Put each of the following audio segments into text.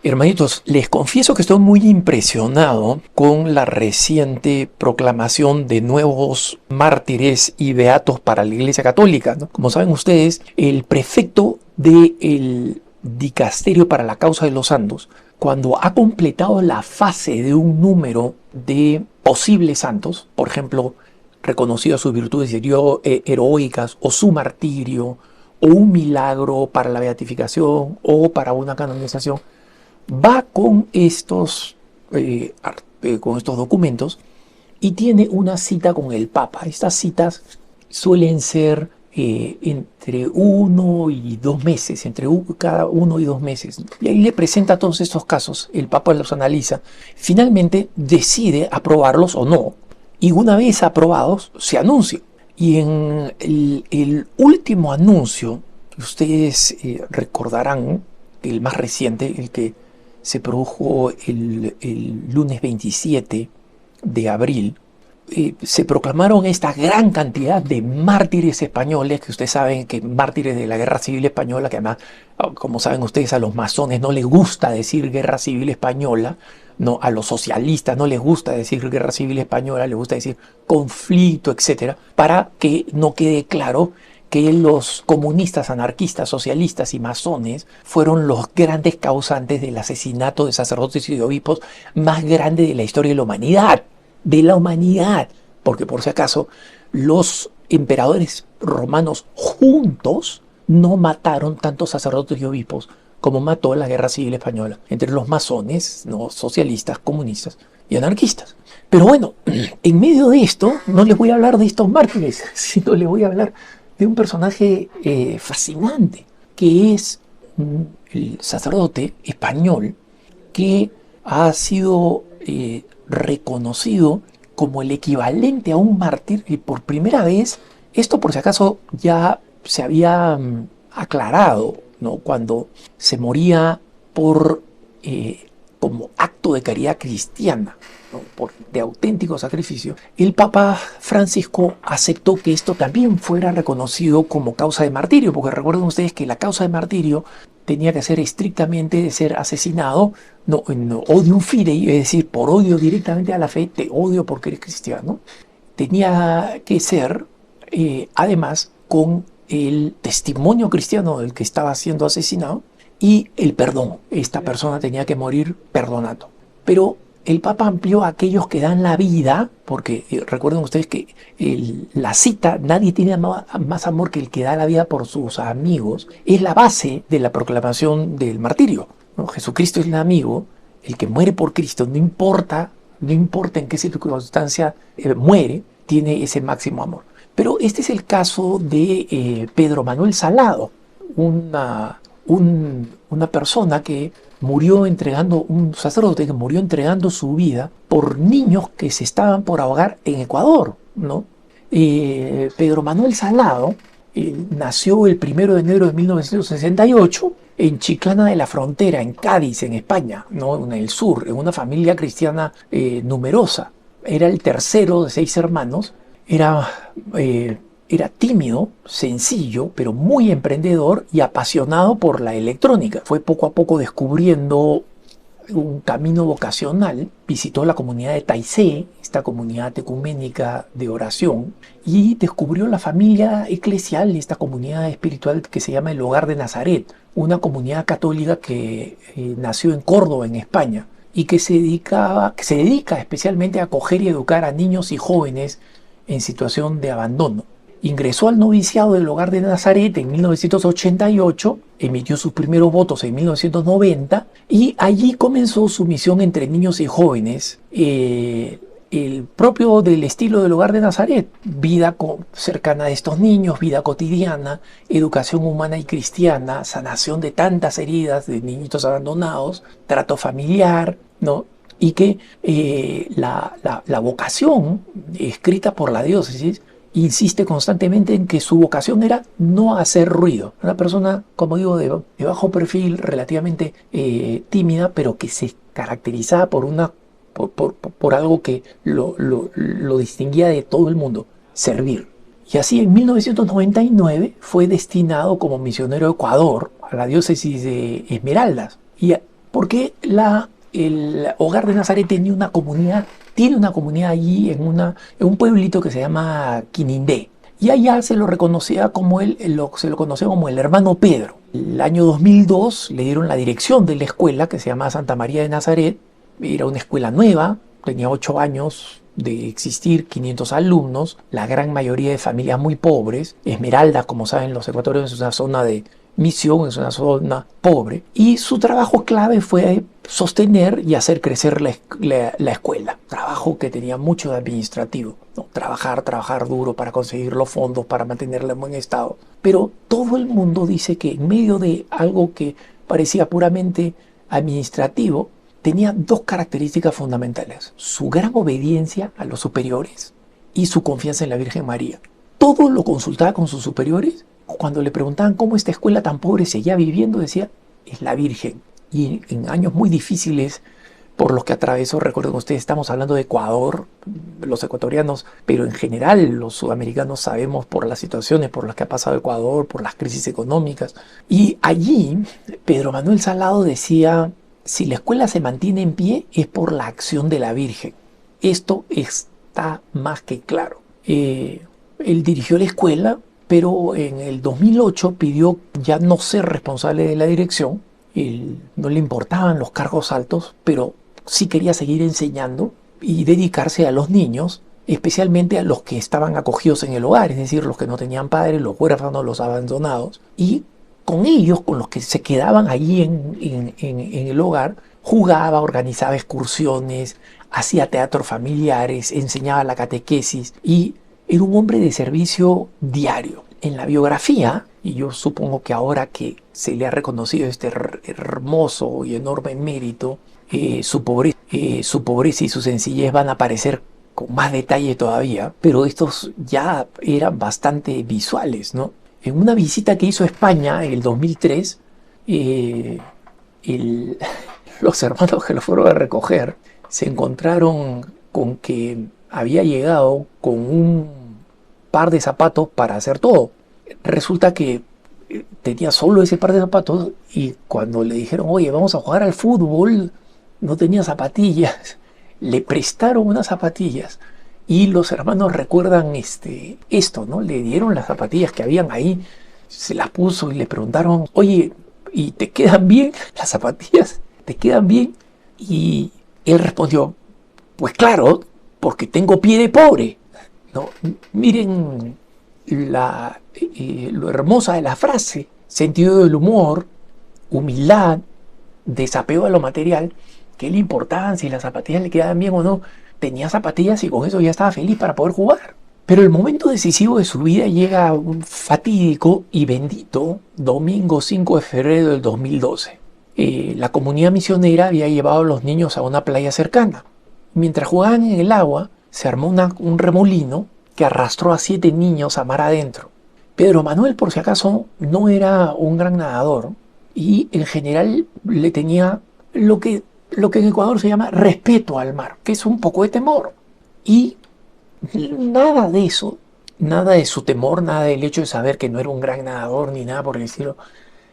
Hermanitos, les confieso que estoy muy impresionado con la reciente proclamación de nuevos mártires y beatos para la Iglesia Católica, ¿no? Como saben ustedes, el prefecto del Dicasterio para la Causa de los Santos, cuando ha completado la fase de un número de posibles santos, por ejemplo, reconocido sus virtudes heroicas o su martirio, o un milagro para la beatificación o para una canonización, va con estos documentos y tiene una cita con el Papa. Estas citas suelen ser entre 1 y 2 meses, cada 1 y 2 meses. Y ahí le presenta todos estos casos, el Papa los analiza, finalmente decide aprobarlos o no, y una vez aprobados se anuncia. Y en el último anuncio, que ustedes recordarán, el más reciente, el que se produjo el lunes 27 de abril, se proclamaron esta gran cantidad de mártires españoles, que ustedes saben que mártires de la Guerra Civil Española, que además, como saben ustedes, a los masones no les gusta decir Guerra Civil Española, no, a los socialistas no les gusta decir Guerra Civil Española, les gusta decir conflicto, etcétera, para que no quede claro que los comunistas, anarquistas, socialistas y masones fueron los grandes causantes del asesinato de sacerdotes y de obispos más grande de la historia de la humanidad, porque por si acaso los emperadores romanos juntos no mataron tantos sacerdotes y obispos como mató la Guerra Civil Española entre los masones, no, socialistas, comunistas y anarquistas. Pero bueno, en medio de esto no les voy a hablar de estos mártires, sino les voy a hablar de un personaje fascinante, que es el sacerdote español que ha sido reconocido como el equivalente a un mártir, y por primera vez, esto por si acaso ya se había aclarado, ¿no? Cuando se moría como acto de caridad cristiana, ¿no? De auténtico sacrificio, el Papa Francisco aceptó que esto también fuera reconocido como causa de martirio, porque recuerden ustedes que la causa de martirio tenía que ser estrictamente de ser asesinado, no odium fidei, es decir, por odio directamente a la fe, te odio porque eres cristiano. Tenía que ser, además, con el testimonio cristiano del que estaba siendo asesinado y el perdón. Esta persona tenía que morir perdonado. Pero el Papa amplió a aquellos que dan la vida, porque recuerden ustedes que la cita, nadie tiene más amor que el que da la vida por sus amigos, es la base de la proclamación del martirio, ¿no? Jesucristo es el amigo, el que muere por Cristo, no importa en qué circunstancia muere, tiene ese máximo amor. Pero este es el caso de Pedro Manuel Salado, una persona que murió entregando, un sacerdote que murió entregando su vida por niños que se estaban por ahogar en Ecuador, ¿no? Pedro Manuel Salado nació el 1 de enero de 1968 en Chiclana de la Frontera, en Cádiz, en España, ¿no? En el sur, en una familia cristiana numerosa. Era el tercero de 6 hermanos. Era tímido, sencillo, pero muy emprendedor y apasionado por la electrónica. Fue poco a poco descubriendo un camino vocacional. Visitó la comunidad de Taizé, esta comunidad ecuménica de oración, y descubrió la familia eclesial, esta comunidad espiritual que se llama el Hogar de Nazaret, una comunidad católica que nació en Córdoba, en España, y que se dedica especialmente a acoger y educar a niños y jóvenes en situación de abandono. Ingresó al noviciado del Hogar de Nazaret en 1988, emitió sus primeros votos en 1990 y allí comenzó su misión entre niños y jóvenes, el propio del estilo del Hogar de Nazaret, vida cercana a estos niños, vida cotidiana, educación humana y cristiana, sanación de tantas heridas de niñitos abandonados, trato familiar, ¿no? Y que la vocación escrita por la diócesis insiste constantemente en que su vocación era no hacer ruido. Una persona, como digo, de bajo perfil, relativamente tímida, pero que se caracterizaba por algo que lo distinguía de todo el mundo: servir. Y así en 1999 fue destinado como misionero a Ecuador, a la diócesis de Esmeraldas. ¿Y por Porque el Hogar de Nazaret tiene una comunidad allí en un pueblito que se llama Quinindé. Y allá se lo reconocía se lo conocía como el hermano Pedro. El año 2002 le dieron la dirección de la escuela, que se llamaba Santa María de Nazaret. Era una escuela nueva, tenía 8 años de existir, 500 alumnos, la gran mayoría de familias muy pobres. Esmeraldas, como saben los ecuatorianos, es una zona de misión, es una zona pobre. Y su trabajo clave fue sostener y hacer crecer la escuela. Trabajo que tenía mucho de administrativo, ¿no? Trabajar duro para conseguir los fondos, para mantenerla en buen estado. Pero todo el mundo dice que en medio de algo que parecía puramente administrativo, tenía 2 características fundamentales: su gran obediencia a los superiores y su confianza en la Virgen María. Todo lo consultaba con sus superiores. Cuando le preguntaban cómo esta escuela tan pobre seguía viviendo, decía, es la Virgen. Y en años muy difíciles por los que atravesó, recuerden ustedes, estamos hablando de Ecuador, los ecuatorianos, pero en general los sudamericanos sabemos por las situaciones por las que ha pasado Ecuador, por las crisis económicas. Y allí Pedro Manuel Salado decía, si la escuela se mantiene en pie es por la acción de la Virgen. Esto está más que claro. Él dirigió la escuela, pero en el 2008 pidió ya no ser responsable de la dirección. Él no le importaban los cargos altos, pero sí quería seguir enseñando y dedicarse a los niños, especialmente a los que estaban acogidos en el hogar, es decir, los que no tenían padres, los huérfanos, los abandonados. Y con ellos, con los que se quedaban allí en el hogar, jugaba, organizaba excursiones, hacía teatros familiares, enseñaba la catequesis y era un hombre de servicio diario. En la biografía, y yo supongo que ahora que se le ha reconocido este hermoso y enorme mérito, su pobreza y su sencillez van a aparecer con más detalle todavía, pero estos ya eran bastante visuales, ¿no? En una visita que hizo a España en el 2003, los hermanos que lo fueron a recoger se encontraron con que había llegado con un par de zapatos para hacer todo. Resulta que tenía solo ese par de zapatos y cuando le dijeron, oye, vamos a jugar al fútbol, no tenía zapatillas. Le prestaron unas zapatillas y los hermanos recuerdan esto, ¿no? Le dieron las zapatillas que habían ahí, se las puso y le preguntaron, oye, ¿y te quedan bien las zapatillas? ¿Te quedan bien? Y él respondió, pues claro, porque tengo pie de pobre, ¿no? Miren lo hermosa de la frase: sentido del humor, humildad, desapego a lo material. ¿Qué le importaban si las zapatillas le quedaban bien o no? Tenía zapatillas y con eso ya estaba feliz para poder jugar. Pero el momento decisivo de su vida llega un fatídico y bendito domingo 5 de febrero del 2012. La comunidad misionera había llevado a los niños a una playa cercana. Mientras jugaban en el agua, se armó un remolino que arrastró a 7 niños a mar adentro. Pedro Manuel, por si acaso, no era un gran nadador y en general le tenía lo que en Ecuador se llama respeto al mar, que es un poco de temor. Y nada de eso, nada de su temor, nada del hecho de saber que no era un gran nadador ni nada por el estilo.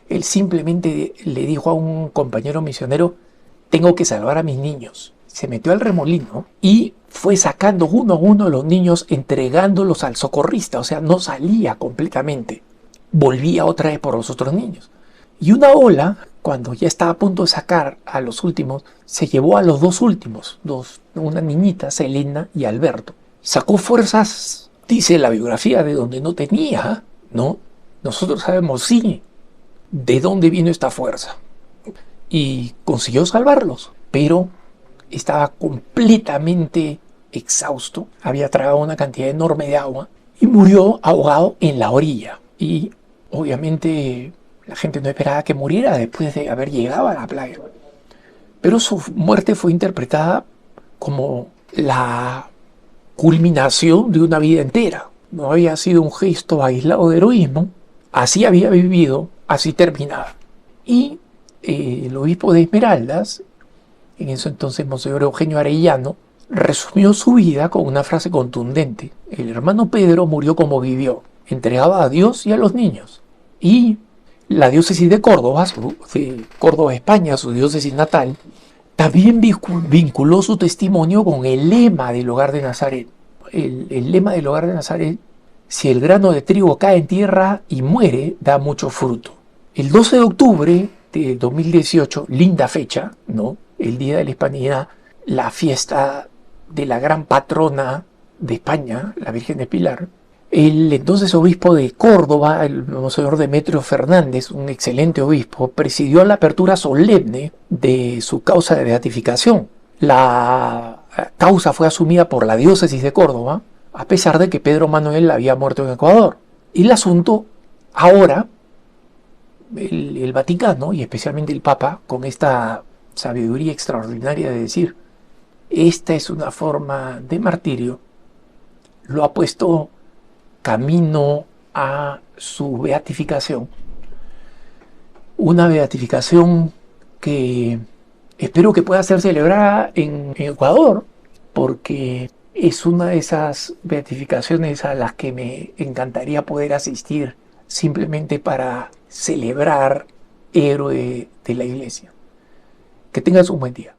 Él simplemente le dijo a un compañero misionero, tengo que salvar a mis niños. Se metió al remolino y fue sacando uno a uno a los niños, entregándolos al socorrista, o sea, no salía completamente. Volvía otra vez por los otros niños. Y una ola, cuando ya estaba a punto de sacar a los últimos, se llevó a los 2 últimos, una niñita, Selena y Alberto. Sacó fuerzas, dice la biografía, de donde no tenía, ¿no? Nosotros sabemos, sí, de dónde vino esta fuerza. Y consiguió salvarlos, pero estaba completamente exhausto, había tragado una cantidad enorme de agua y murió ahogado en la orilla. Y obviamente la gente no esperaba que muriera después de haber llegado a la playa. Pero su muerte fue interpretada como la culminación de una vida entera. No había sido un gesto aislado de heroísmo, así había vivido, así terminaba. Y el obispo de Esmeraldas, en ese entonces Monseñor Eugenio Arellano, resumió su vida con una frase contundente: el hermano Pedro murió como vivió, entregado a Dios y a los niños. Y la diócesis de Córdoba, Córdoba, España, su diócesis natal, también vinculó su testimonio con el lema del hogar de Nazaret. El lema del hogar de Nazaret: si el grano de trigo cae en tierra y muere, da mucho fruto. El 12 de octubre de 2018, linda fecha, ¿no? El Día de la Hispanidad, la fiesta de la gran patrona de España, la Virgen de Pilar. El entonces obispo de Córdoba, el monseñor Demetrio Fernández, un excelente obispo, presidió la apertura solemne de su causa de beatificación. La causa fue asumida por la diócesis de Córdoba, a pesar de que Pedro Manuel había muerto en Ecuador. Y el asunto, ahora, el Vaticano, y especialmente el Papa, con esta sabiduría extraordinaria de decir, esta es una forma de martirio, lo ha puesto camino a su beatificación. Una beatificación que espero que pueda ser celebrada en Ecuador, porque es una de esas beatificaciones a las que me encantaría poder asistir simplemente para celebrar héroe de la Iglesia. Que tengas un buen día.